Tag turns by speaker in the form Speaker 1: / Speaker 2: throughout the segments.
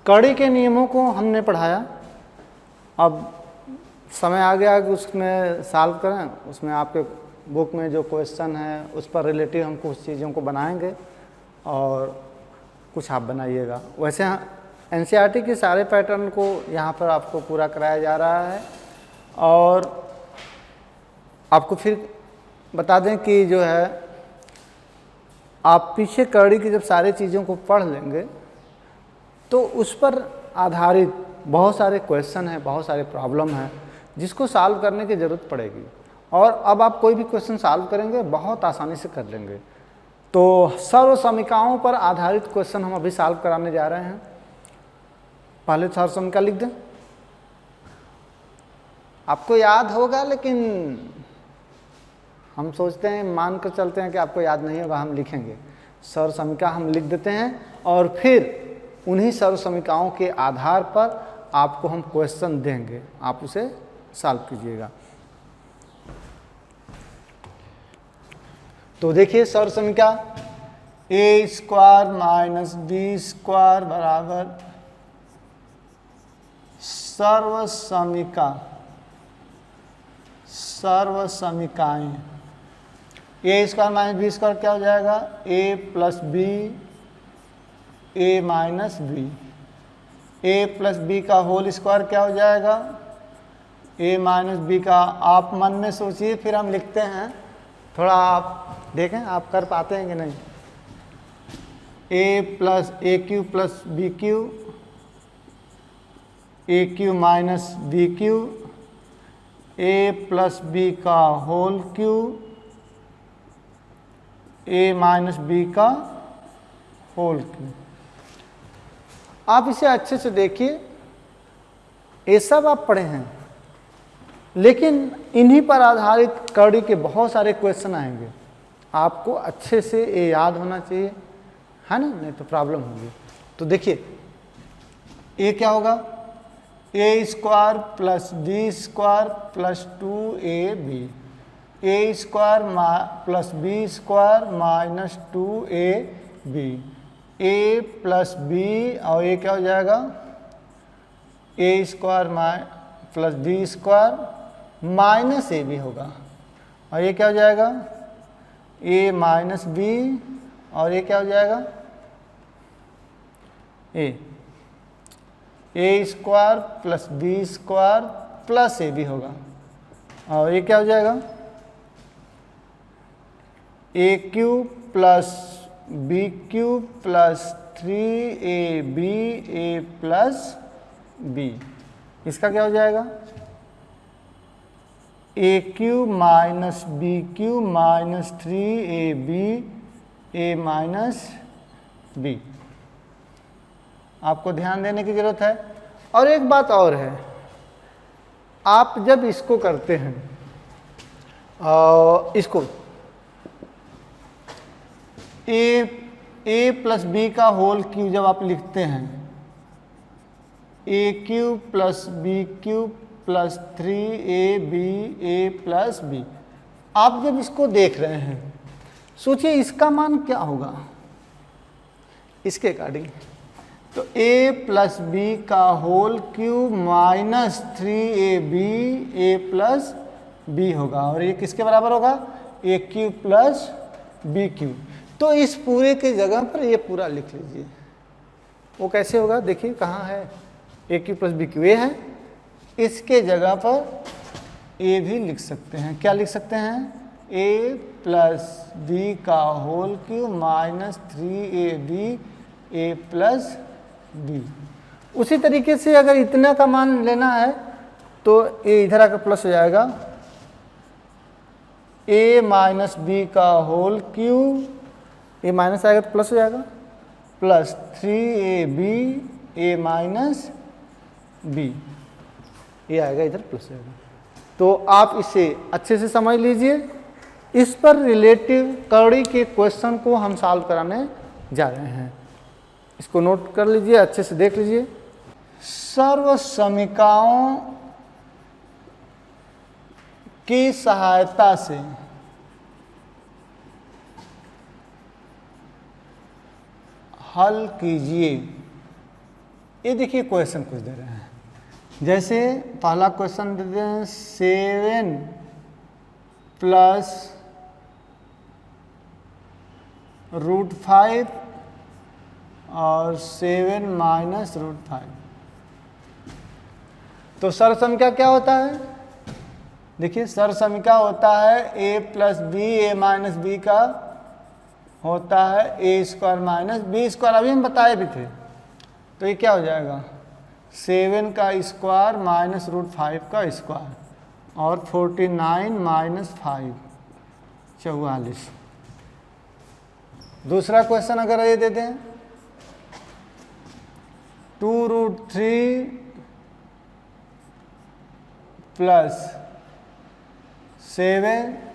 Speaker 1: कड़ी के नियमों को हमने पढ़ाया। अब समय आ गया कि उसमें सॉल्व करें। उसमें आपके बुक में जो क्वेश्चन है उस पर रिलेटिव हम कुछ चीज़ों को बनाएंगे और कुछ आप बनाइएगा। वैसे एनसीईआरटी के सारे पैटर्न को यहाँ पर आपको पूरा कराया जा रहा है। और आपको फिर बता दें कि जो है आप पीछे कड़ी की जब सारी चीज़ों को पढ़ लेंगे तो उस पर आधारित बहुत सारे क्वेश्चन हैं, बहुत सारे प्रॉब्लम हैं जिसको सॉल्व करने की ज़रूरत पड़ेगी। और अब आप कोई भी क्वेश्चन सॉल्व करेंगे बहुत आसानी से कर लेंगे। तो सर्व समीकरणों पर आधारित क्वेश्चन हम अभी सॉल्व कराने जा रहे हैं। पहले सर्व समीकरण लिख दें। आपको याद होगा, लेकिन हम सोचते हैं, मान कर चलते हैं कि आपको याद नहीं होगा। हम लिखेंगे, सर्व समीकरण हम लिख देते हैं और फिर उन्हीं सर्व समीकरणों के आधार पर आपको हम क्वेश्चन देंगे, आप उसे सॉल्व कीजिएगा। तो देखिए सर्व समीकरण ए स्क्वायर माइनस बी स्क्वायर बराबर सर्व समीकरण ए स्क्वायर माइनस बी स्क्वायर क्या हो जाएगा? ए plus B A minus B. A plus B का होल स्क्वायर क्या हो जाएगा? ए माइनस बी का। आप मन में सोचिए, फिर हम लिखते हैं। थोड़ा आप देखें आप कर पाते हैं कि नहीं। ए प्लस ए क्यू प्लस बी क्यू, ए क्यू माइनस बी क्यू, ए प्लस बी का होल क्यू, ए माइनस बी का होल क्यू। आप इसे अच्छे से देखिए, ये सब आप पढ़े हैं, लेकिन इन्हीं पर आधारित कड़ी के बहुत सारे क्वेश्चन आएंगे। आपको अच्छे से ये याद होना चाहिए, है ना, नहीं तो प्रॉब्लम होगी। तो देखिए ये क्या होगा? A square plus B square plus 2ab, A square plus B square minus 2ab, A plus B और ये क्या हो जाएगा? A square plus B square minus A B होगा। और ये क्या हो जाएगा? ए माइनस बी और ये क्या हो जाएगा? A square plus B square plus A B होगा। और ये क्या हो जाएगा? A cube plus B cube plus 3ab A plus B. इसका क्या हो जाएगा? A cube minus B cube minus 3ab A minus B. आपको ध्यान देने की जरूरत है। और एक बात और है, आप जब इसको करते हैं इसको ए प्लस बी का होल क्यूब जब आप लिखते हैं, A cube plus B cube plus 3ab A plus B, आप जब इसको देख रहे हैं सोचिए इसका मान क्या होगा इसके अकॉर्डिंग। तो a प्लस बी का whole cube minus 3ab A plus B होगा। और ये किसके बराबर होगा? ए क्यूब प्लस बी क्यूब। तो इस पूरे के जगह पर ये पूरा लिख लीजिए। वो कैसे होगा? देखिए कहाँ है ए क्यूब प्लस बी क्यूब, ये है। इसके जगह पर ए भी लिख सकते हैं। क्या लिख सकते हैं? ए प्लस बी का whole cube minus 3ab A plus B. उसी तरीके से अगर इतना का मान लेना है तो ए इधर आकर प्लस हो जाएगा, ए माइनस बी का होल क्यूब, ए माइनस आएगा तो प्लस हो जाएगा, plus 3ab A minus B, ये आएगा इधर प्लस हो जाएगा। तो आप इसे अच्छे से समझ लीजिए। इस पर रिलेटिव कड़ी के क्वेश्चन को हम सॉल्व कराने जा रहे हैं। इसको नोट कर लीजिए, अच्छे से देख लीजिए। सर्व समीकरणों की सहायता से हल कीजिए ये देखिए क्वेश्चन कुछ दे रहे हैं, जैसे पहला क्वेश्चन दे रहे हैं 7 प्लस √5 और 7 माइनस √5। तो सरसमीका क्या होता है? देखिए सरसमीका होता है a plus B, A minus B का होता है a square minus B square, अभी हम बताए भी थे। तो ये क्या हो जाएगा 7 का स्क्वायर माइनस √5 का स्क्वायर और 49 माइनस 5 44। दूसरा क्वेश्चन अगर ये दे दें 2√3 प्लस 7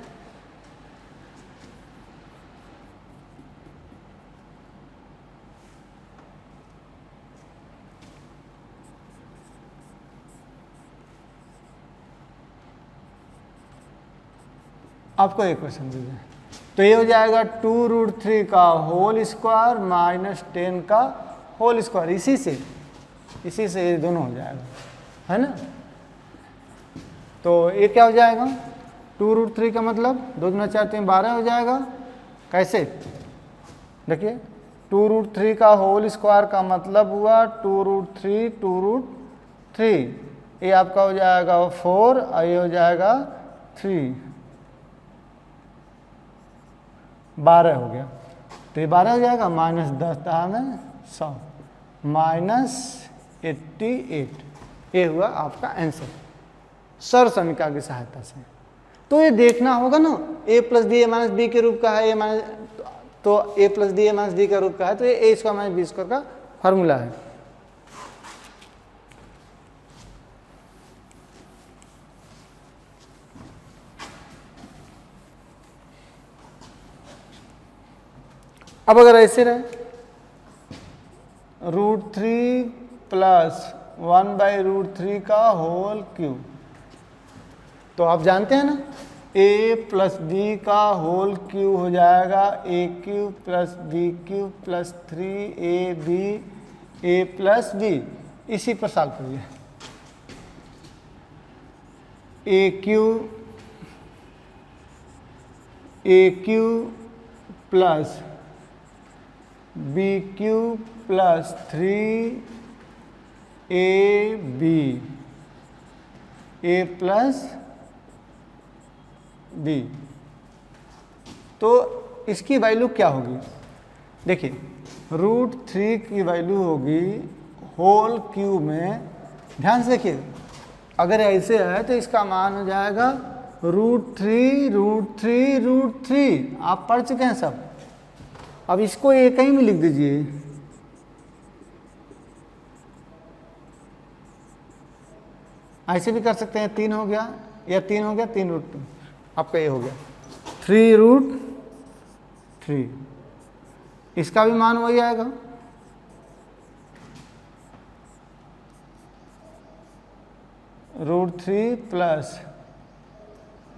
Speaker 1: आपको एक क्वेश्चन दे दें, तो ये हो जाएगा 2√3 का होल स्क्वायर माइनस 10 का होल स्क्वायर। इसी से ये दोनों हो जाएगा, है ना। तो ये क्या हो जाएगा 2√3 का मतलब 2 दूना 4 3 12 हो जाएगा। कैसे? देखिए 2√3 का होल स्क्वायर का मतलब हुआ 2√3 ये आपका हो जाएगा 4 और ये हो जाएगा 3, 12 हो गया। तो ये 12 हो जाएगा माइनस 10 में 100 माइनस 88। ये हुआ आपका आंसर सरसमीका की सहायता से। तो ये देखना होगा ना a plus D A minus B के रूप का है, a माइनस तो a plus D A minus D का रूप का है, तो ये a square minus B square का फार्मूला है। अब अगर ऐसे रहे √3 प्लस 1/√3 का होल क्यूब, तो आप जानते हैं ना a प्लस बी का होल क्यूब हो जाएगा a³ plus b³ plus 3ab a plus B. इसी पर सॉल्व करिए। a³ plus b³ plus 3ab a plus B. तो इसकी वैल्यू क्या होगी? देखिए √3 की वैल्यू होगी होल क्यूब में, ध्यान से देखिए अगर ऐसे है तो इसका मान हो जाएगा √3 आप पढ़ चुके हैं सब। अब इसको एक ही में लिख दीजिए, ऐसे भी कर सकते हैं। 3 हो गया या 3 हो गया 3√2, आपका ये हो गया 3√3। इसका भी मान वही आएगा √3 प्लस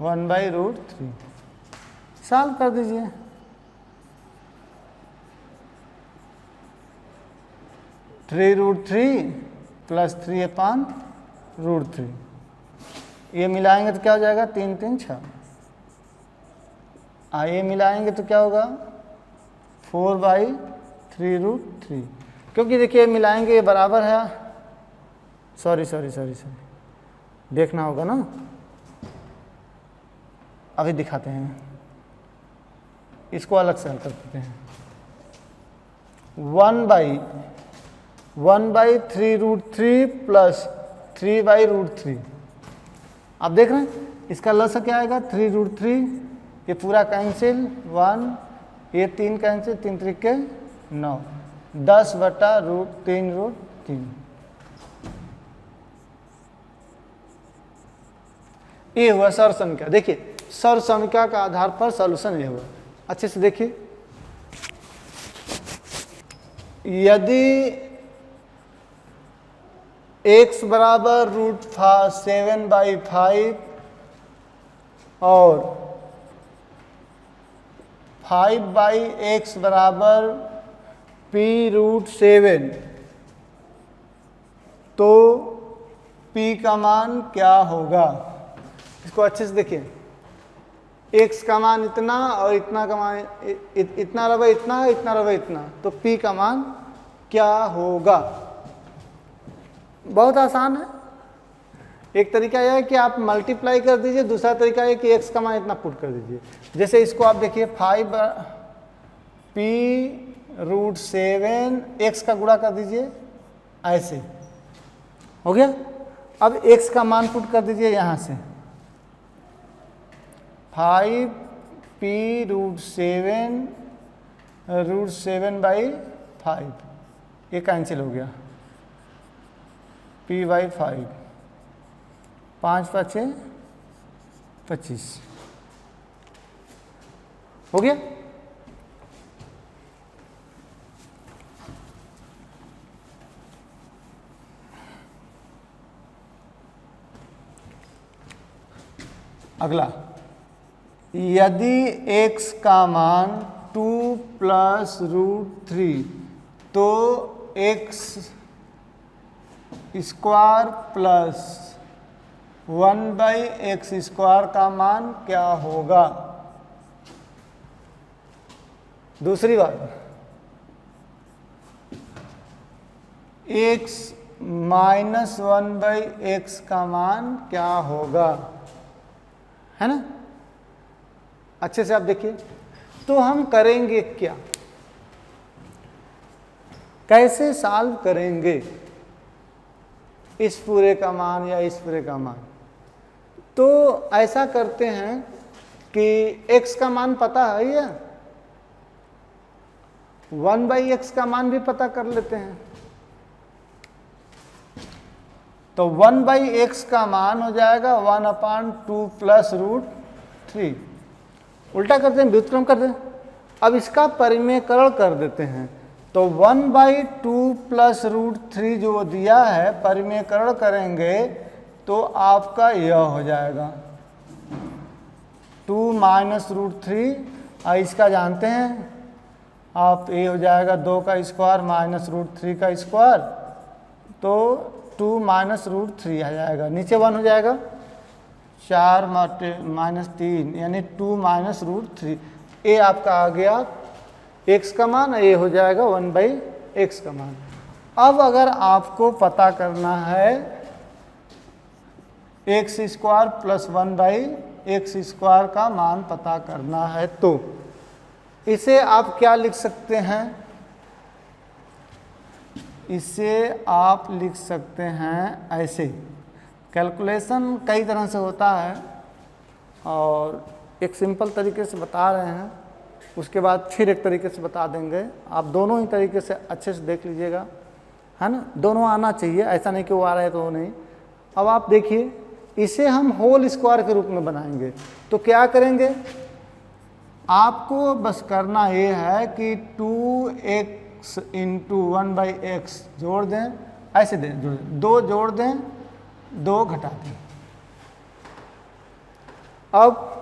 Speaker 1: 1/√3। सॉल्व कर दीजिए। √3 प्लस 3/√3 ये मिलाएंगे तो क्या हो जाएगा 3 3 6। ये मिलाएंगे तो क्या होगा 4/3√3, क्योंकि देखिए मिलाएंगे ये बराबर है। सॉरी देखना होगा ना, अभी दिखाते हैं, इसको अलग से हल कर देते हैं। 1/3√3 प्लस 3/√3। आप देख रहे हैं इसका लसा क्या आएगा 3√3, ये पूरा कैंसिल 1, ये 3 कैंसिल 3 3 के 9, 10/√3√3। ये हुआ सरसमीका। देखिए सरसमीका का आधार पर सॉल्यूशन ये हुआ। अच्छे से देखिए, यदि x बराबर √7/5 और 5/x बराबर p√7 तो p का मान क्या होगा? इसको अच्छे से देखिए, x का मान इतना और इतना का मान इतना रवा इतना, इतना रवा इतना, तो p का मान क्या होगा? बहुत आसान है। एक तरीका यह है कि आप मल्टीप्लाई कर दीजिए, दूसरा तरीका है कि x का मान इतना पुट कर दीजिए। जैसे इसको आप देखिए 5p√7 x का गुणा कर दीजिए, ऐसे हो गया। अब x का मान पुट कर दीजिए यहाँ से 5p√7 ये कैंसिल हो गया, p/5 5 5 25 हो गया। अगला, यदि x का मान 2 + √3 तो x² + 1/x² का मान क्या होगा? दूसरी बात, x - 1/x का मान क्या होगा, है ना? अच्छे से आप देखिए। तो हम करेंगे क्या, कैसे सॉल्व करेंगे इस पूरे का मान या इस पूरे का मान? तो ऐसा करते हैं कि x का मान पता है या 1/x का मान भी पता कर लेते हैं। तो 1/x का मान हो जाएगा 1/2 + √3। उल्टा करते हैं, व्युत्क्रम करते हैं। अब इसका परिमेयकरण कर देते हैं, तो 1/2 + √3 जो दिया है, परिमेयकरण करेंगे तो आपका यह हो जाएगा 2 - √3। इसका जानते हैं आप, ये हो जाएगा 2 का स्क्वायर - √3 का स्क्वायर, तो 2 - √3 आ जाएगा, नीचे 1 हो जाएगा, 4 - 3 यानी 2 - √3। ये आपका आ गया x का मान, ये हो जाएगा 1/x का मान। अब अगर आपको पता करना है x² + 1/x² का मान पता करना है, तो इसे आप क्या लिख सकते हैं? इसे आप लिख सकते हैं ऐसे। कैलकुलेशन कई तरह से होता है और एक सिंपल तरीके से बता रहे हैं, उसके बाद फिर एक तरीके से बता देंगे। आप दोनों ही तरीके से अच्छे से देख लीजिएगा, है ना? दोनों आना चाहिए, ऐसा नहीं कि वो आ रहा है तो वो नहीं। अब आप देखिए, इसे हम होल स्क्वायर के रूप में बनाएंगे, तो क्या करेंगे? आपको बस करना ये है कि 2x × 1/x जोड़ दें, ऐसे दें, जोड़ दें, 2 जोड़ दें, 2 घटा दें। अब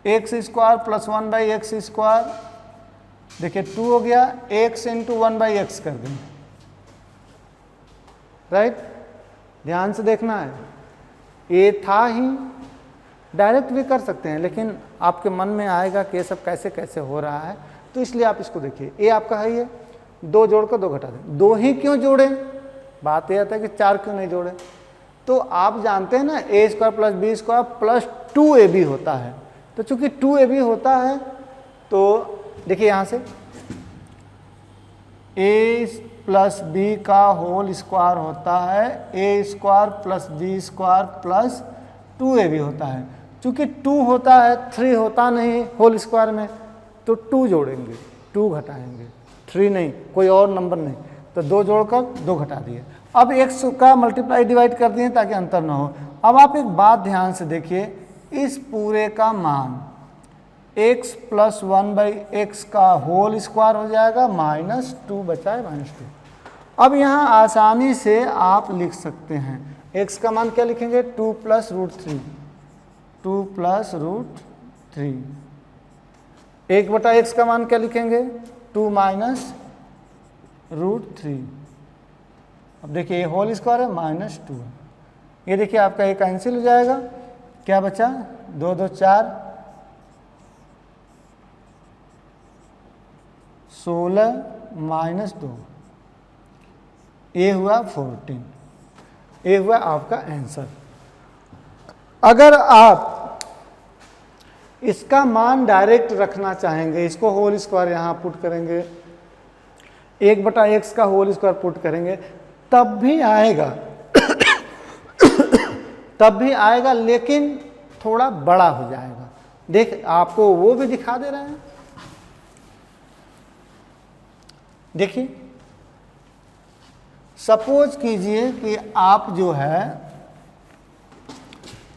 Speaker 1: x² + 1/x², देखिए 2 हो गया, x × 1/x कर दें, राइट? ध्यान से देखना है, ये था ही, डायरेक्ट भी कर सकते हैं, लेकिन आपके मन में आएगा कि ये सब कैसे कैसे हो रहा है, तो इसलिए आप इसको देखिए। ये आपका है, ये 2 जोड़कर 2 घटा दें। 2 ही क्यों जोड़े? बात यह आता है कि 4 क्यों नहीं जोड़े? तो आप जानते हैं ना, a² + b² + 2ab होता है। तो चूंकि 2ab होता है, तो देखिए यहाँ से a + b का होल स्क्वायर होता है, a² + b² + 2ab होता है। चूंकि 2 होता है, 3 होता नहीं होल स्क्वायर में, तो 2 जोड़ेंगे, 2 घटाएंगे, 3 नहीं, कोई और नंबर नहीं, तो 2 जोड़कर 2 घटा दिए। अब x का मल्टीप्लाई डिवाइड कर दिए ताकि अंतर ना हो। अब आप एक बात ध्यान से देखिए, इस पूरे का मान x + 1/x का होल स्क्वायर हो जाएगा, -2 बचाए -2। अब यहाँ आसानी से आप लिख सकते हैं, x का मान क्या लिखेंगे? 2 + √3, 2 + √3। 1/x का मान क्या लिखेंगे? 2 - √3। अब देखिए ये होल स्क्वायर है -2 है, ये देखिए आपका ये कैंसिल हो जाएगा, क्या बचा 2 2 4 16 -2, ये हुआ 14, ये हुआ आपका आंसर। अगर आप इसका मान डायरेक्ट रखना चाहेंगे, इसको होल स्क्वायर यहाँ पुट करेंगे, 1/x का होल स्क्वायर पुट करेंगे, तब भी आएगा तब भी आएगा, लेकिन थोड़ा बड़ा हो जाएगा। देख आपको वो भी दिखा दे रहे हैं, देखिए सपोज कीजिए कि आप जो है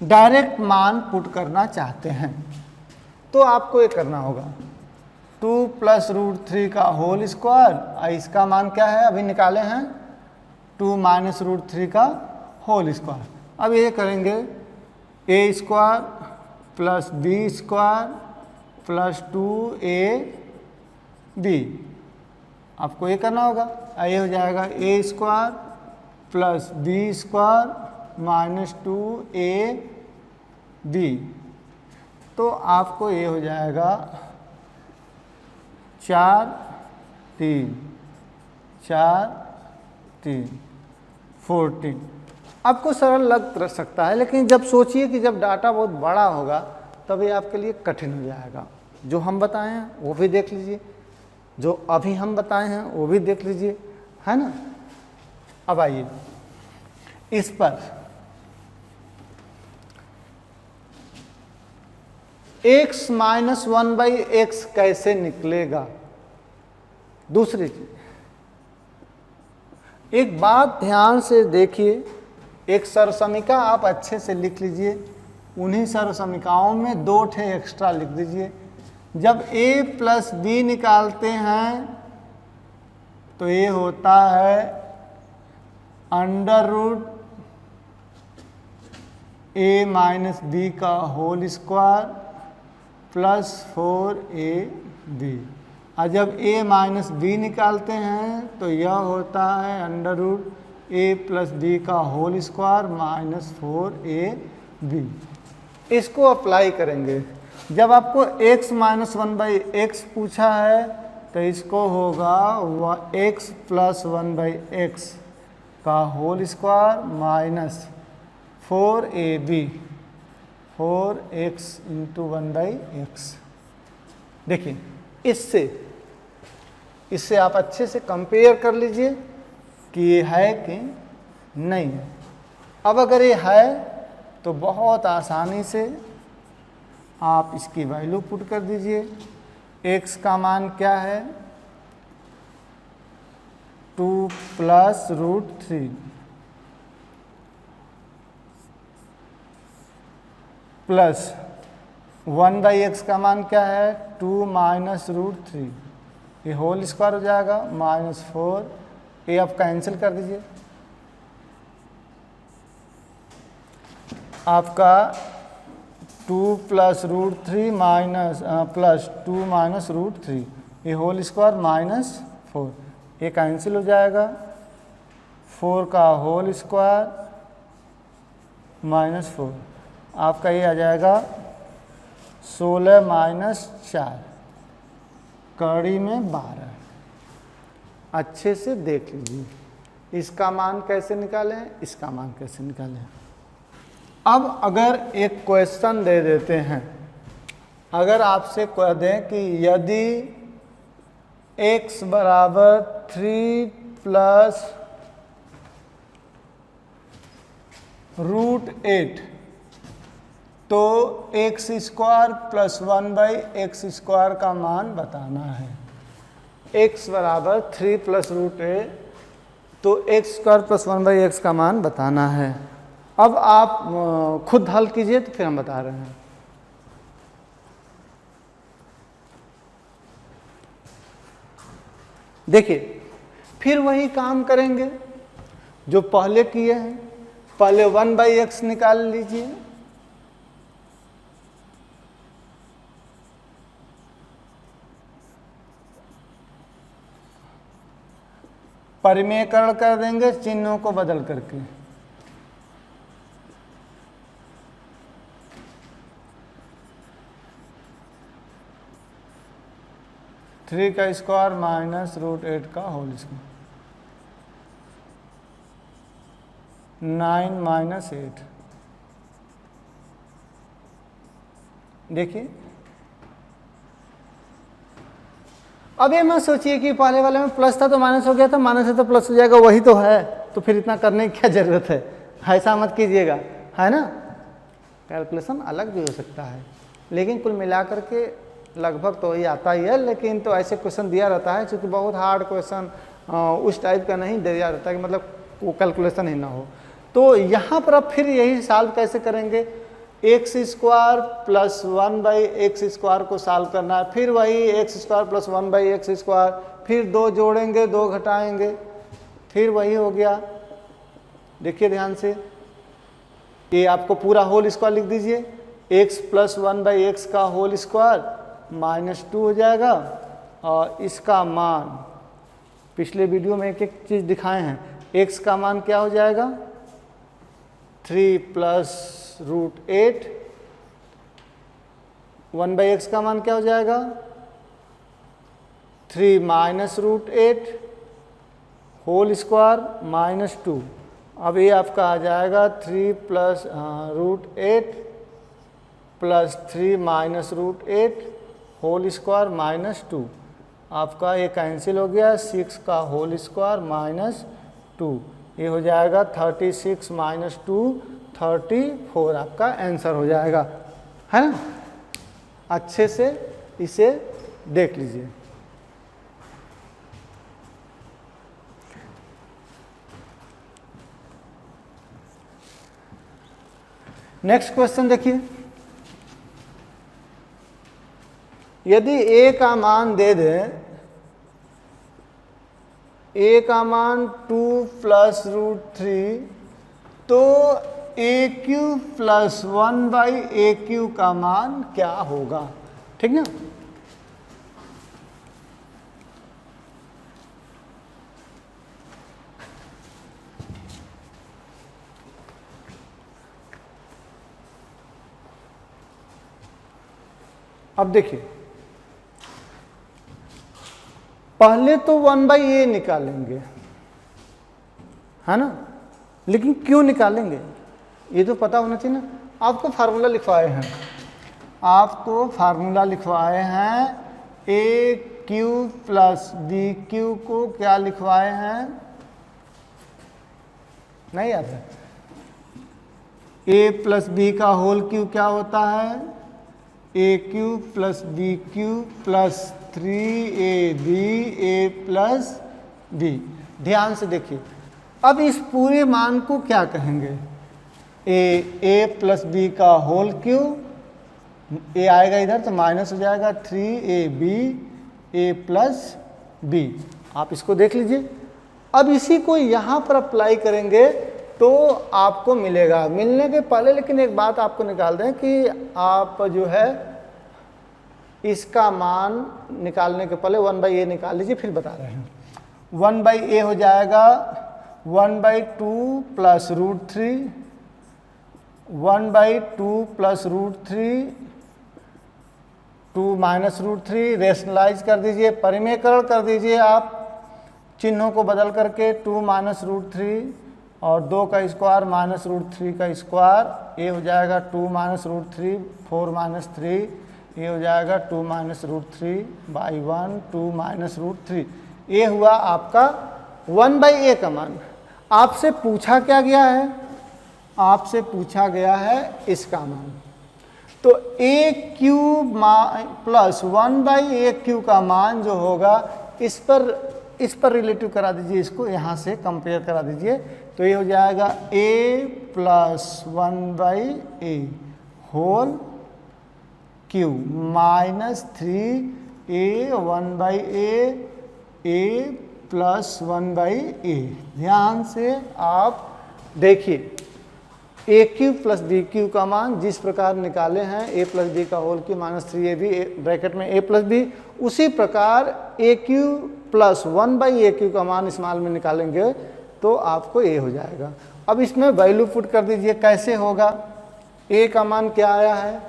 Speaker 1: डायरेक्ट मान पुट करना चाहते हैं, तो आपको ये करना होगा 2 + √3 का होल स्क्वायर, इसका मान क्या है अभी निकाले हैं 2 - √3 का होल स्क्वायर। अब ये करेंगे a² + b² + 2ab, आपको ये करना होगा, ये हो जाएगा a² + b² - 2ab, तो आपको ये हो जाएगा 4 3 4 3 14। आपको सरल लग सकता है, लेकिन जब सोचिए कि जब डाटा बहुत बड़ा होगा तब ये आपके लिए कठिन हो जाएगा। जो हम बताए हैं वो भी देख लीजिए, जो अभी हम बताए हैं वो भी देख लीजिए, है ना। अब आइए इस पर x - 1/x कैसे निकलेगा। दूसरी चीज, एक बात ध्यान से देखिए, एक सरसमिका आप अच्छे से लिख लीजिए, उन्हीं सरसमिकाओं में 2 ठे एक्स्ट्रा लिख दीजिए। जब a + b निकालते हैं तो ये होता है √a - b का होल स्क्वायर + 4ab, और जब a - b निकालते हैं तो यह होता है √a + b का होल स्क्वायर - 4ab। इसको अप्लाई करेंगे, जब आपको x - 1/x पूछा है तो इसको होगा x + 1/x का whole square - 4ab, 4x × 1/x। देखिए इससे आप अच्छे से कंपेयर कर लीजिए कि ये है कि नहीं है। अब अगर ये है तो बहुत आसानी से आप इसकी वैल्यू पुट कर दीजिए। x का मान क्या है 2 + √3 प्लस 1/x का मान क्या है 2 - √3, ये होल स्क्वायर हो जाएगा -4, ये आप कैंसिल कर दीजिए, आपका 2 + √3 प्लस 2 - √3, ये होल स्क्वायर -4, ये कैंसिल हो जाएगा, 4 का होल स्क्वायर -4, आपका ये आ जाएगा 16 - 4, कड़ी में 12। अच्छे से देख लीजिए इसका मान कैसे निकालें, इसका मान कैसे निकालें। अब अगर एक क्वेश्चन दे देते हैं, अगर आपसे कह दें कि यदि x = 3 + √8 तो x² + 1/x² का मान बताना है। x = 3 + √8 तो x² + 1/x का मान बताना है। अब आप खुद हल कीजिए तो फिर हम बता रहे हैं। देखिए फिर वही काम करेंगे जो पहले किए हैं, पहले 1/x निकाल लीजिए, परिमेयकरण कर देंगे चिन्हों को बदल करके। थ्री का स्क्वायर माइनस रूट 8 का होल स्क्वायर, 9 माइनस 8। देखिए अब ये मत सोचिए कि पहले वाले में प्लस था तो माइनस हो गया था, माइनस है तो प्लस हो जाएगा, वही तो है, तो फिर इतना करने की क्या जरूरत है, ऐसा मत कीजिएगा, है ना। कैलकुलेशन अलग भी हो सकता है, लेकिन कुल मिलाकर के लगभग तो वही आता ही है। लेकिन तो ऐसे क्वेश्चन दिया रहता है, क्योंकि बहुत हार्ड क्वेश्चन उस टाइप का नहीं दिया रहता है कि मतलब वो कैलकुलेशन ही ना हो। तो यहाँ पर अब फिर यही सॉल्व कैसे करेंगे, x square plus 1/x square को सॉल्व करना है, फिर वही x square plus 1/x square, फिर 2 जोड़ेंगे 2 घटाएंगे, फिर वही हो गया। देखिए ध्यान से, ये आपको पूरा होल स्क्वायर लिख दीजिए, x प्लस 1/x का होल स्क्वायर -2 हो जाएगा, और इसका मान पिछले वीडियो में एक एक चीज़ दिखाए हैं। x का मान क्या हो जाएगा, 3 प्लस रूट 8, 1/x का मान क्या हो जाएगा, 3 माइनस रूट 8 होल स्क्वायर -2। अब ये आपका आ जाएगा 3 plus root 8 plus 3 minus root 8 whole square -2। आपका ये कैंसिल हो गया, 6 का होल स्क्वायर -2, ये हो जाएगा 36 माइनस 2 34 आपका आंसर हो जाएगा, है ना। अच्छे से इसे देख लीजिए। नेक्स्ट क्वेश्चन देखिए, यदि a का मान दे दें, a का मान 2 प्लस रूट 3, तो AQ प्लस 1/AQ का मान क्या होगा, ठीक ना। अब देखिए, पहले तो 1/a निकालेंगे, है ना, लेकिन क्यों निकालेंगे ये तो पता होना चाहिए ना। आपको फार्मूला लिखवाए हैं, आपको फार्मूला लिखवाए हैं, AQ प्लस BQ को क्या लिखवाए हैं, नहीं याद है। A प्लस B का होल क्यू क्या होता है, AQ plus BQ plus 3AB A plus B। ध्यान से देखिए, अब इस पूरे मान को क्या कहेंगे, A प्लस B का होल क्यू, A आएगा इधर तो माइनस हो जाएगा 3AB A प्लस B। आप इसको देख लीजिए। अब इसी को यहाँ पर अप्लाई करेंगे तो आपको मिलेगा। मिलने के पहले लेकिन एक बात आपको निकाल दें कि आप जो है इसका मान निकालने के पहले 1/a निकाल लीजिए, फिर बता रहे हैं। 1/a हो जाएगा 1/2 plus root 3, 1/2 plus root 3, 2 minus root 3, rationalise कर दीजिए, परिमेयकरण कर दीजिए आप चिन्हों को बदल करके, 2 माइनस रूट 3 और 2 का स्क्वायर माइनस रूट 3 का स्क्वायर, ये हो जाएगा 2 माइनस रूट 3, 4 माइनस 3, ये हो जाएगा 2 माइनस रूट 3/1, 2 माइनस रूट 3। ये हुआ आपका 1/a का मान। आपसे पूछा क्या गया है, आपसे पूछा गया है इसका मान। तो AQ प्लस 1/AQ का मान जो होगा, इस पर रिलेटिव करा दीजिए, इसको यहाँ से कंपेयर करा दीजिए, तो ये हो जाएगा A plus 1/A whole cube minus 3A 1/A A plus 1/A। ध्यान से आप देखिए, A cube plus B cube का मान जिस प्रकार निकाले हैं ए प्लस बी का whole cube minus 3ab bracket में ए प्लस बी, उसी प्रकार ए क्यूब प्लस 1/a क्यूब का मान इस मान में निकालेंगे तो आपको ए हो जाएगा। अब इसमें वैल्यू पुट कर दीजिए, कैसे होगा? ए का मान क्या आया है?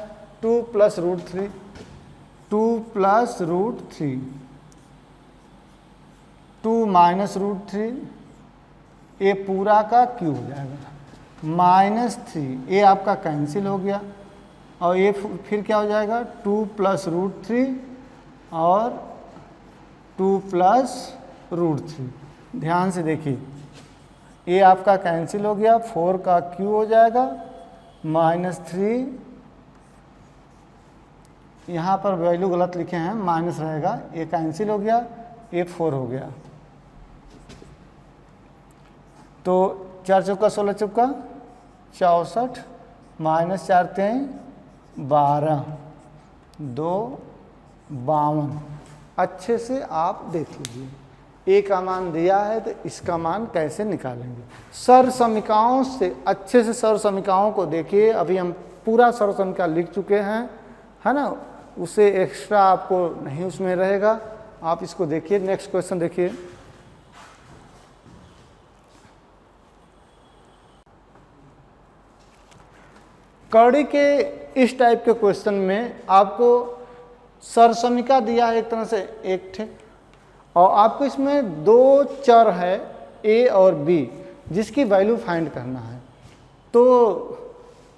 Speaker 1: 2 plus root 3, 2 plus root 3, 2 minus root 3, A पूरा का क्यूब हो जाएगा, माइनस 3, ए आपका कैंसिल हो गया और ये फिर क्या हो जाएगा? 2 प्लस रूट 3 और 2 प्लस रूट 3। ध्यान से देखिए, ए आपका कैंसिल हो गया, 4 का क्यू हो जाएगा, माइनस 3, यहाँ पर वैल्यू गलत लिखे हैं, माइनस रहेगा, ए कैंसिल हो गया, ए 4 हो गया। तो 4 चौका 16 चौका 64, माइनस 4 3 12, 2 52। अच्छे से आप देख लीजिए, ए का मान दिया है तो इसका मान कैसे निकालेंगे? सर समीकरणों से अच्छे से सर समीकरणों को देखिए। अभी हम पूरा सर समीकरण लिख चुके हैं, है ना, उसे एक्स्ट्रा आपको नहीं उसमें रहेगा। आप इसको देखिए, नेक्स्ट क्वेश्चन देखिए। कड़ी के इस टाइप के क्वेश्चन में आपको सर समीकरण दिया है एक तरह से एक थे, और आपको इसमें 2 चर है ए और बी जिसकी वैल्यू फाइंड करना है। तो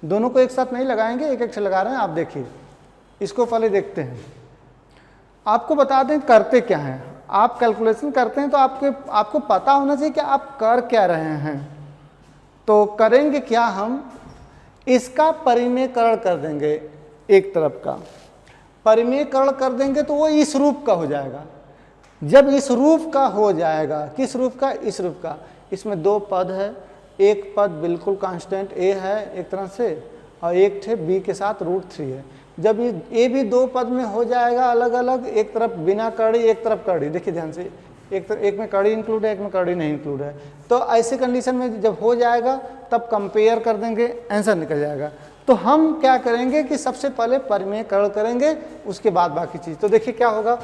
Speaker 1: दोनों को एक साथ नहीं लगाएंगे, एक एक से लगा रहे हैं। आप देखिए, इसको पहले देखते हैं। आपको बता दें करते क्या हैं। आप कैलकुलेशन करते हैं तो आपको पता होना चाहिए कि आप कर क्या रहे हैं। तो करेंगे क्या, हम इसका परिमेयकरण कर देंगे। एक तरफ का परिमेयकरण कर देंगे तो वो इस रूप का हो जाएगा। जब इस रूप का हो जाएगा, किस रूप का? इस रूप का। इसमें 2 पद है, एक पद बिल्कुल कांस्टेंट ए है एक तरह से, और एक थे बी के साथ रूट 3 है। जब ये ए भी 2 पद में हो जाएगा अलग अलग, एक तरफ बिना कड़ी एक तरफ कड़ी, देखिए ध्यान से, एक में कड़ी इंक्लूड है, एक में कड़ी नहीं इंक्लूड है। तो ऐसे कंडीशन में जब हो जाएगा तब कंपेयर कर देंगे, आंसर निकल जाएगा। तो हम क्या करेंगे कि सबसे पहले परिमेयकरण करेंगे, उसके बाद बाकी चीज़। तो देखिए क्या होगा,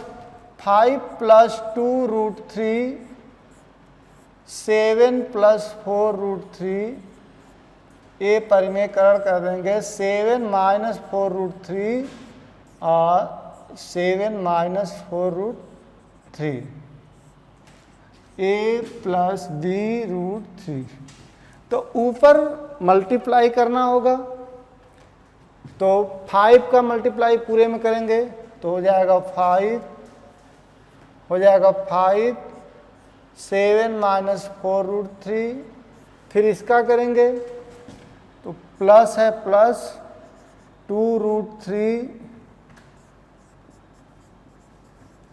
Speaker 1: 5 + 2 रूट 3, 7 + 4 रूट 3, ए परिमेयकरण कर देंगे 7 - 4 रूट 3 और 7 - 4 रूट 3, ए प्लस बी रूट 3। तो ऊपर मल्टीप्लाई करना होगा, तो 5 का मल्टीप्लाई पूरे में करेंगे तो हो जाएगा 5, हो जाएगा 5, 7 - 4 रूट 3, फिर इसका करेंगे तो प्लस है प्लस 2 रूट 3।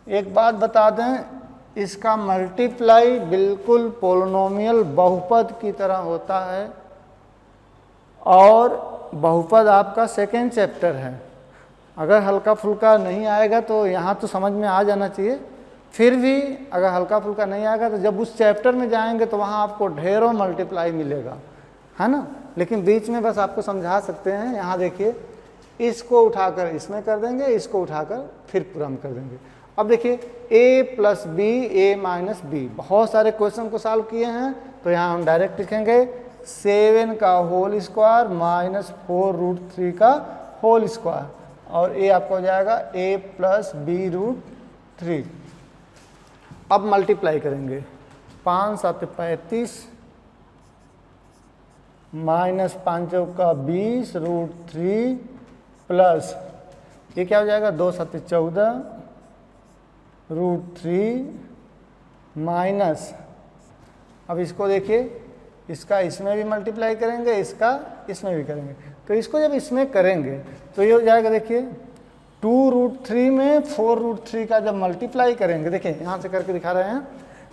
Speaker 1: एक बात बता दें, इसका मल्टीप्लाई बिल्कुल पोलिनोमियल बहुपद की तरह होता है, और बहुपद आपका सेकेंड चैप्टर है। अगर हल्का फुल्का नहीं आएगा तो यहाँ तो समझ में आ जाना चाहिए, फिर भी अगर हल्का फुल्का नहीं आएगा तो जब उस चैप्टर में जाएंगे तो वहाँ आपको ढेरों मल्टीप्लाई मिलेगा, है ना। लेकिन बीच में बस आपको समझा सकते हैं। यहाँ देखिए, इसको उठाकर इसमें कर देंगे, इसको उठाकर फिर पूरा में कर देंगे। अब देखिए, a + b, a - b, बहुत सारे क्वेश्चन को सॉल्व किए हैं, तो यहाँ हम डायरेक्ट लिखेंगे 7 का होल स्क्वायर - 4 रूट 3 का होल स्क्वायर, और a आपको हो जाएगा a + b रूट 3। अब मल्टीप्लाई करेंगे, 5 × 7 = 35, -5 चौका 20 रूट 3 प्लस ये क्या हो जाएगा 2 × 7 = 14 रूट 3 माइनस, अब इसको देखिए, इसका इसमें भी मल्टीप्लाई करेंगे, इसका इसमें भी करेंगे। तो इसको जब इसमें करेंगे तो ये हो जाएगा, देखिए 2 रूट 3 में 4 रूट 3 का जब मल्टीप्लाई करेंगे, देखिए यहाँ से करके दिखा रहे हैं,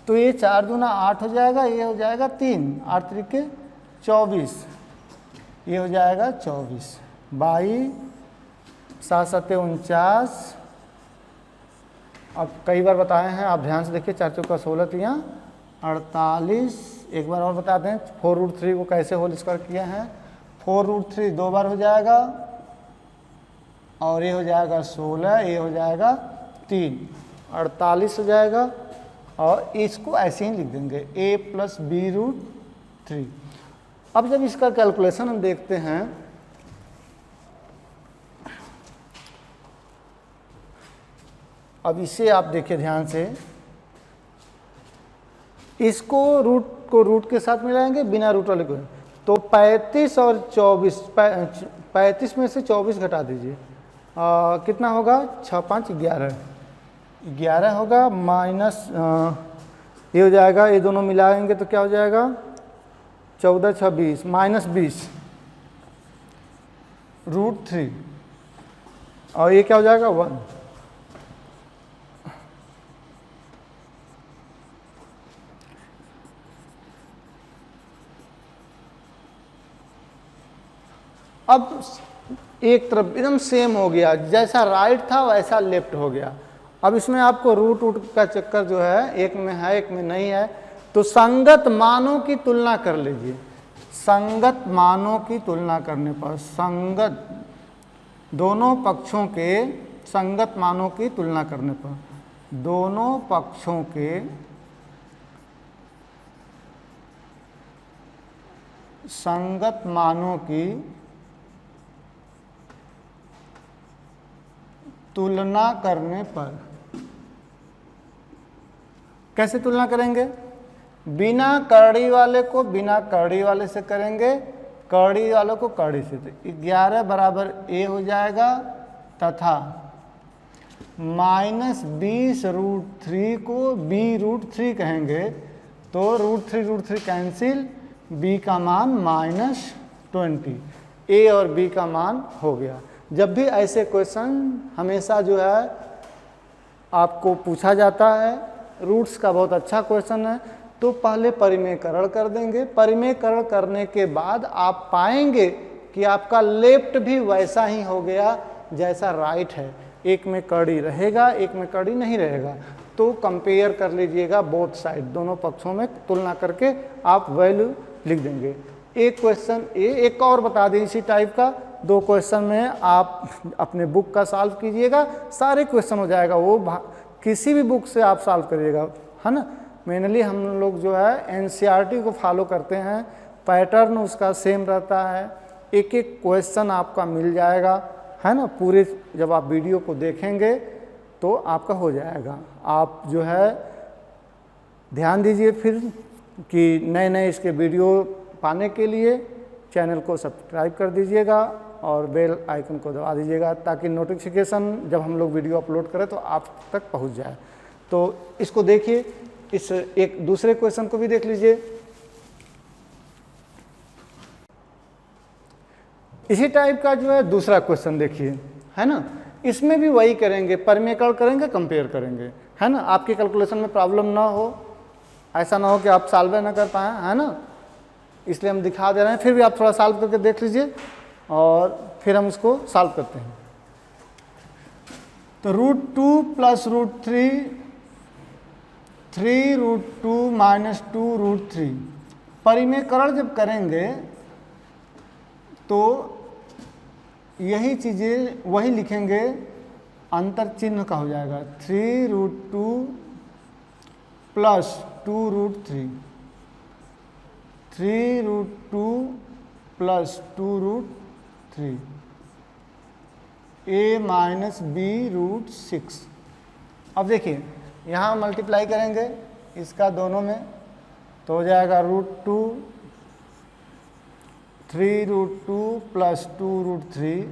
Speaker 1: तो ये 4 दूना 8 हो जाएगा, ये हो जाएगा 3, 8 त्रिके 24, ये हो जाएगा 24, 22, 7 × 7 = 49। अब कई बार बताए हैं, आप ध्यान से देखिए, 4 चौका 16 × 48। एक बार और बताते हैं 4 रूट 3 को कैसे होल स्क्वायर किया है। 4√3 2 बार हो जाएगा, और ये हो जाएगा 16, ये हो जाएगा 3, 48 हो जाएगा। और इसको ऐसे ही लिख देंगे a+b√3। अब जब इसका कैलकुलेशन हम देखते हैं, अब इसे आप देखिए ध्यान से, इसको रूट के साथ मिलाएंगे बिना रूट वाले को, तो 35 और 24, 35 में से 24 घटा दीजिए, कितना होगा, 6 5 11, 11 होगा, माइनस ये हो जाएगा, ये दोनों मिलाएंगे तो क्या हो जाएगा, 14 6 20, माइनस 20 √3, और ये क्या हो जाएगा 1। अब एक तरफ एकदम सेम हो गया, जैसा राइट था वैसा लेफ्ट हो गया। अब इसमें आपको रूट का चक्कर जो है, एक में है एक में नहीं है, तो संगत मानों की तुलना कर लीजिए। संगत मानों की तुलना करने पर, संगत दोनों पक्षों के संगत मानों की तुलना करने पर, दोनों पक्षों के संगत मानों की तुलना करने पर, कैसे तुलना करेंगे, बिना कड़ी वाले को बिना कड़ी वाले से करेंगे, कड़ी वालों को कड़ी से। तो 11 बराबर a हो जाएगा, तथा -20√3 को b√3 कहेंगे, तो √3 कैंसिल, b का मान -20, a और b का मान हो गया। जब भी ऐसे क्वेश्चन हमेशा जो है आपको पूछा जाता है, रूट्स का बहुत अच्छा क्वेश्चन है, तो पहले परिमेयकरण कर देंगे। परिमेयकरण करने के बाद आप पाएंगे कि आपका लेफ्ट भी वैसा ही हो गया जैसा राइट है, एक में कड़ी रहेगा एक में कड़ी नहीं रहेगा। तो कंपेयर कर लीजिएगा बोथ साइड, दोनों पक्षों में तुलना करके आप वैल्यू लिख देंगे। एक क्वेश्चन एक और बता दें इसी टाइप का, 2 क्वेश्चन में आप अपने बुक का सॉल्व कीजिएगा, सारे क्वेश्चन हो जाएगा, वो किसी भी बुक से आप सॉल्व करिएगा, है ना। मेनली हम लोग जो है एनसीईआरटी को फॉलो करते हैं, पैटर्न उसका सेम रहता है, एक एक क्वेश्चन आपका मिल जाएगा, है ना। पूरे जब आप वीडियो को देखेंगे तो आपका हो जाएगा। आप जो है ध्यान दीजिए फिर कि नए नए इसके वीडियो पाने के लिए चैनल को सब्सक्राइब कर दीजिएगा और बेल आइकन को दबा दीजिएगा, ताकि नोटिफिकेशन जब हम लोग वीडियो अपलोड करें तो आप तक पहुंच जाए। तो इसको देखिए, इस एक दूसरे क्वेश्चन को भी देख लीजिए। इसी टाइप का जो है दूसरा क्वेश्चन देखिए, है ना। इसमें भी वही करेंगे, परिमेयकरण करेंगे, कंपेयर करेंगे, है ना। आपके कैलकुलेशन में प्रॉब्लम ना हो, ऐसा ना हो कि आप सॉल्व ना कर पाएँ, है ना। इसलिए हम दिखा दे रहे हैं, फिर भी आप थोड़ा सॉल्व करके देख लीजिए और फिर हम इसको सॉल्व करते हैं। तो √2 + √3, 3√2 - 2√3, परिमेयकरण जब करेंगे तो यही चीज़ें वही लिखेंगे, अंतर चिन्ह का हो जाएगा 3√2 + 2√3, 3√2 + 2√3, a - b√6। अब देखिए यहाँ मल्टीप्लाई करेंगे इसका दोनों में, तो हो जाएगा √2, 3√2 + 2√3,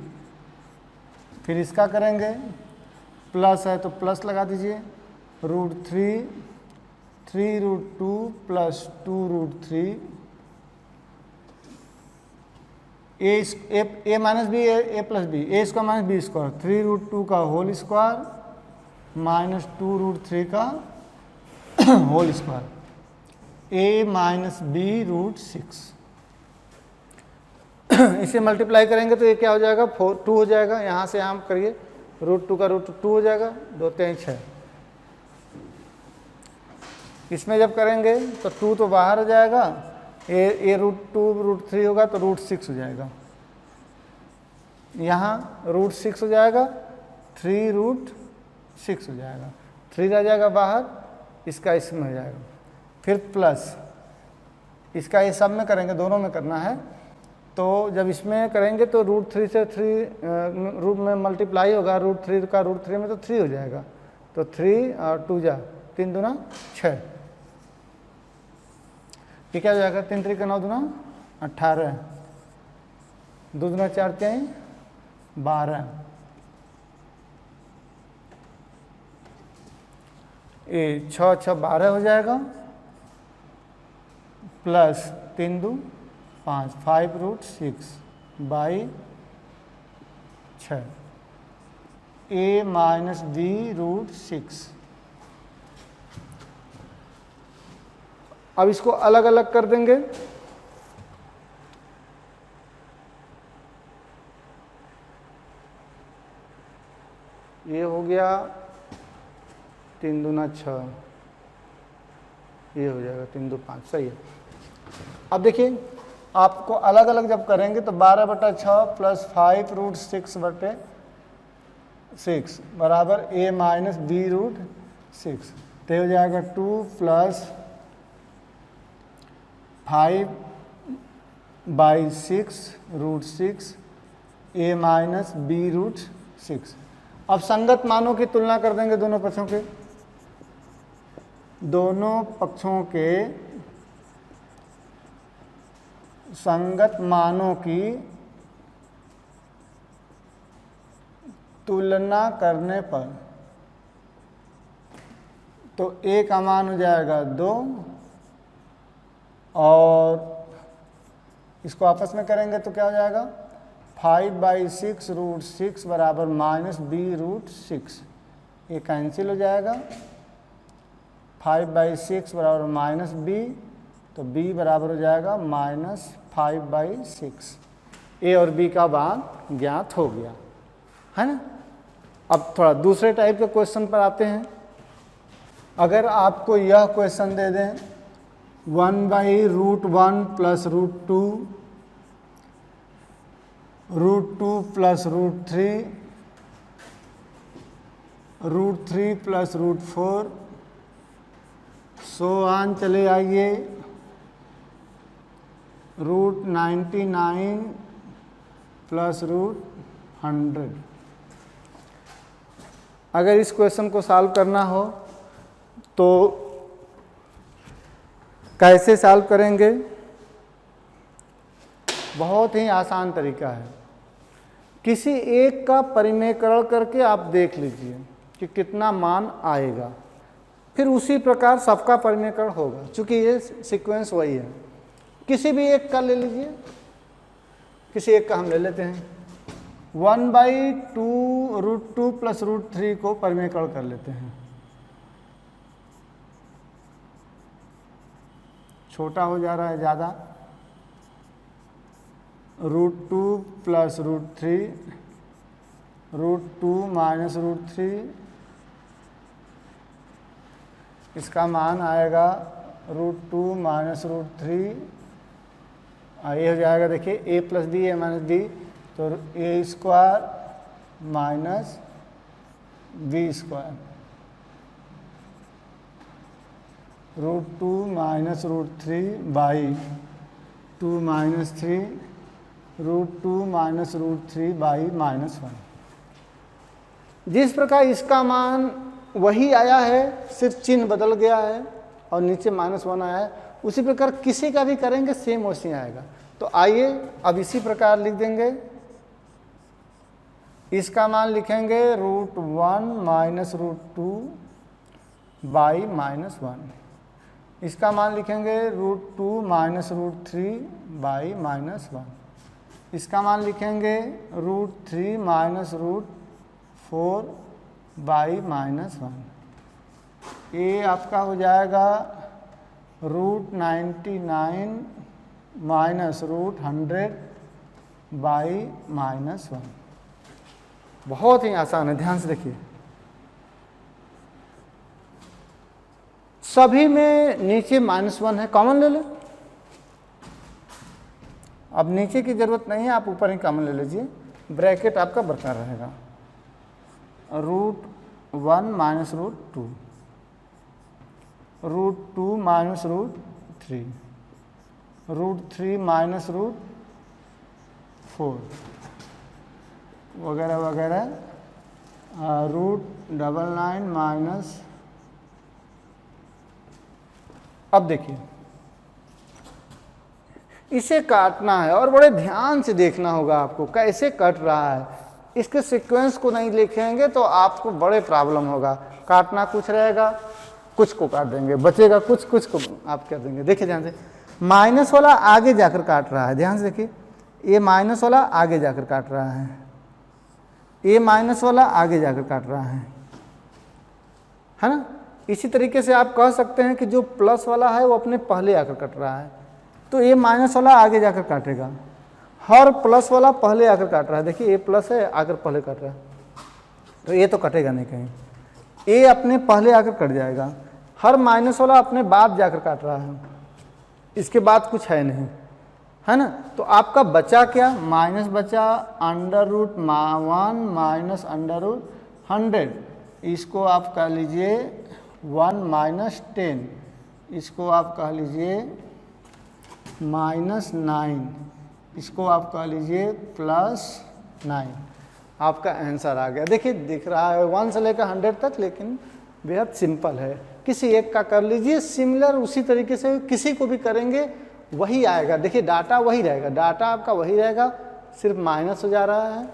Speaker 1: फिर इसका करेंगे, प्लस है तो प्लस लगा दीजिए, √3, 3√2 + 2√3, a - b, a + b, a² - b², 3√2 का होल स्क्वायर - 2√3 का होल स्क्वायर, a - b√6। इसे मल्टीप्लाई करेंगे तो ये क्या हो जाएगा, 2 हो जाएगा। यहाँ से हम करिए, √2 का √2 हो जाएगा, 2 3 6। इसमें जब करेंगे तो 2 तो बाहर हो जाएगा, ये √2 √3 होगा तो √6 हो जाएगा, यहाँ रूट 6 हो जाएगा, 3 रूट 6 हो जाएगा, 3 रह जाएगा बाहर, इसका इसमें हो जाएगा, फिर प्लस इसका ये सब में करेंगे, दोनों में करना है। तो जब इसमें करेंगे तो रूट 3 से 3 रूट में मल्टीप्लाई होगा, रूट 3 का रूट 3 में तो 3 हो जाएगा, तो 3 और 2 जा 3 दूना 6, ये क्या हो जाएगा, 3 3 का 9 दूना 18, 2 दूना 4 3 12, ये 6 6 12 हो जाएगा, plus 3 2 5, 5 root 6 by 6, a minus b root 6। अब इसको अलग अलग कर देंगे, ये हो गया 3 दूना 6, ये हो जाएगा 3 2 5, सही है। अब देखिए आपको अलग अलग जब करेंगे तो 12/6 प्लस 5 रूट 6 बटे 6 बराबर a माइनस b रूट 6, तो हो जाएगा 2 plus 5/6 root 6 a minus b root 6। अब संगत मानों की तुलना कर देंगे दोनों पक्षों के, दोनों पक्षों के संगत मानों की तुलना करने पर तो a का मान हो जाएगा 2 और इसको आपस में करेंगे तो क्या हो जाएगा 5/6 रूट 6 बराबर माइनस b रूट 6, ये कैंसिल हो जाएगा, 5/6 बराबर माइनस b, तो b बराबर हो जाएगा माइनस 5/6, a और b का मान ज्ञात हो गया है ना। अब थोड़ा दूसरे टाइप के क्वेश्चन पर आते हैं। अगर आपको यह क्वेश्चन दे दें 1/√1 plus √2, √2 plus √3, √3 plus √4, so on चले आइए √99 प्लस √100। अगर इस क्वेश्चन को सॉल्व करना हो तो कैसे सॉल्व करेंगे? बहुत ही आसान तरीका है। किसी एक का परिमेयकरण करके आप देख लीजिए कि कितना मान आएगा, फिर उसी प्रकार सबका परिमेयकरण होगा, क्योंकि ये सीक्वेंस वही है। किसी भी एक का ले लीजिए, किसी एक का हम ले लेते हैं 1/2√2 प्लस √3 को परिमेयकरण कर लेते हैं, छोटा हो जा रहा है ज़्यादा, √2 प्लस √3, √2 माइनस √3, इसका मान आएगा √2 माइनस √3, ये हो जाएगा देखिए a plus D a minus D, तो a square minus b square, √2 minus √3 by 2 minus 3, √2 minus √3 by -1। जिस प्रकार इसका मान वही आया है, सिर्फ चिन्ह बदल गया है और नीचे -1 आया है, उसी प्रकार किसी का भी करेंगे सेम वैसे आएगा। तो आइए अब इसी प्रकार लिख देंगे, इसका मान लिखेंगे √1 माइनस √2 बाई -1, इसका मान लिखेंगे √2 माइनस √3 बाई -1, इसका मान लिखेंगे √3 माइनस √4 बाई -1। ये आपका हो जाएगा √99 माइनस √100 बाई -1। बहुत ही आसान है, ध्यान से देखिए। सभी में नीचे -1 है, कॉमन ले लो। अब नीचे की जरूरत नहीं है, आप ऊपर ही कॉमन ले लीजिए। ब्रैकेट आपका बरकरार रहेगा, √1 माइनस √2, √2 माइनस √3, √3 माइनस √4 वगैरह वगैरह, √99 माइनस। अब देखिए इसे काटना है और बड़े ध्यान से देखना होगा आपको कैसे कट रहा है। इसके सीक्वेंस को नहीं लिखेंगे तो आपको बड़े प्रॉब्लम होगा। काटना कुछ रहेगा, कुछ को काट देंगे, बचेगा कुछ, कुछ को आप कर देंगे। देखिए ध्यान से, माइनस वाला आगे जाकर काट रहा है, ध्यान से देखिए, ये माइनस वाला आगे जाकर काट रहा है, ये माइनस वाला आगे जाकर काट रहा है ना। इसी तरीके से आप कह सकते हैं कि जो प्लस वाला है वो अपने पहले आकर कट रहा है, तो ये माइनस वाला आगे जाकर काटेगा। हर प्लस वाला पहले आकर काट रहा है, देखिए ये प्लस है आकर पहले काट रहा है, तो ये तो कटेगा नहीं कहीं, ये अपने पहले आकर कट जाएगा। हर माइनस वाला अपने बाद जाकर काट रहा है, इसके बाद कुछ है नहीं, है ना। तो आपका बचा क्या, माइनस बचा √1 माइनस √100, इसको आप कह लीजिए 1 माइनस 10, इसको आप कह लीजिए -9, इसको आप कह लीजिए +9। आपका आंसर आ गया। देखिए दिख रहा है 1 से लेकर 100 तक, लेकिन बेहद सिंपल है। किसी एक का कर लीजिए सिमिलर, उसी तरीके से किसी को भी करेंगे वही आएगा। देखिए डाटा वही रहेगा, डाटा आपका वही रहेगा, सिर्फ माइनस हो जा रहा है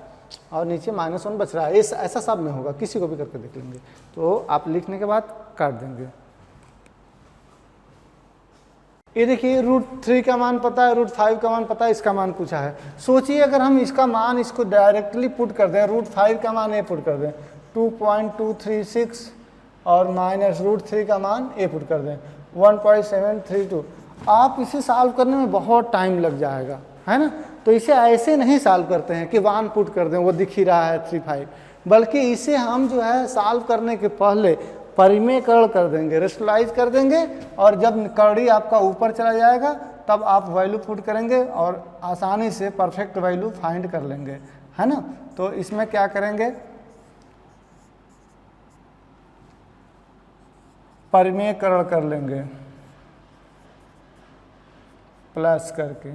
Speaker 1: और नीचे -1 बच रहा है। ऐसा सब में होगा, किसी को भी करके देख लेंगे। तो आप लिखने के बाद काट देंगे। ये देखिए √3 का मान पता है, √5 का मान पता है, इसका मान पूछा है। सोचिए अगर हम इसका मान इसको डायरेक्टली पुट कर दें, √5 का मान ए पुट कर दें 2.236 और माइनस √3 का मान ए पुट कर दें 1.732, आप इसे सॉल्व करने में बहुत टाइम लग जाएगा, है ना। तो इसे ऐसे नहीं सॉल्व करते हैं कि 1 पुट कर दें, वो दिख ही रहा है 35, बल्कि इसे हम जो है सॉल्व करने के पहले परिमेयकरण कर देंगे, रेशनलाइज कर देंगे, और जब कड़ी आपका ऊपर चला जाएगा तब आप वैल्यू पुट करेंगे और आसानी से परफेक्ट वैल्यू फाइंड कर लेंगे, है ना। तो इसमें क्या करेंगे, परिमेयकरण कर लेंगे प्लस करके।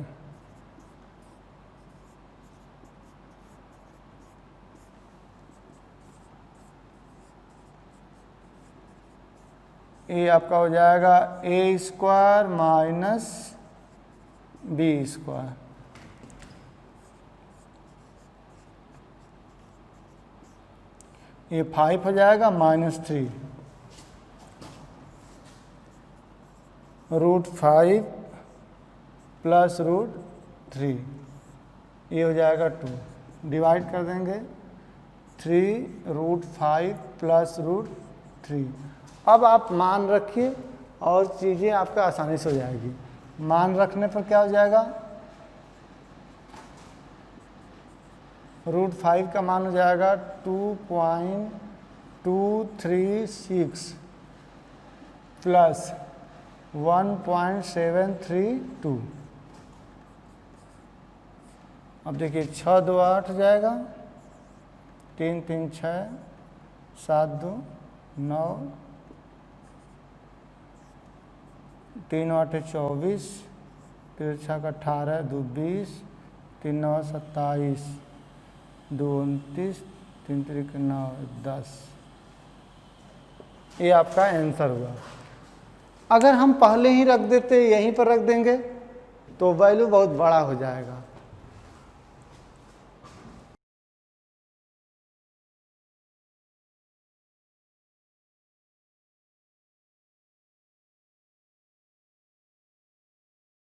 Speaker 1: ये आपका हो जाएगा a² माइनस b²। ये 5 हो जाएगा -3 √5 प्लस √3, ये हो जाएगा 2, डिवाइड कर देंगे 3 √5 प्लस √3। अब आप मान रखिए और चीज़ें आपका आसानी से हो जाएगी। मान रखने पर क्या हो जाएगा, √5 का मान हो जाएगा 2.236 प्लस 1.732। अब देखिए 6 2 8 हो जाएगा, 3 3 6, 7 2 9, 3 8 24, 3 6 18, 2 20, 3 9 27, 2 29, 3 3 9 10। ये आपका आंसर हुआ। अगर हम पहले ही रख देते, यहीं पर रख देंगे तो वैल्यू बहुत बड़ा हो जाएगा।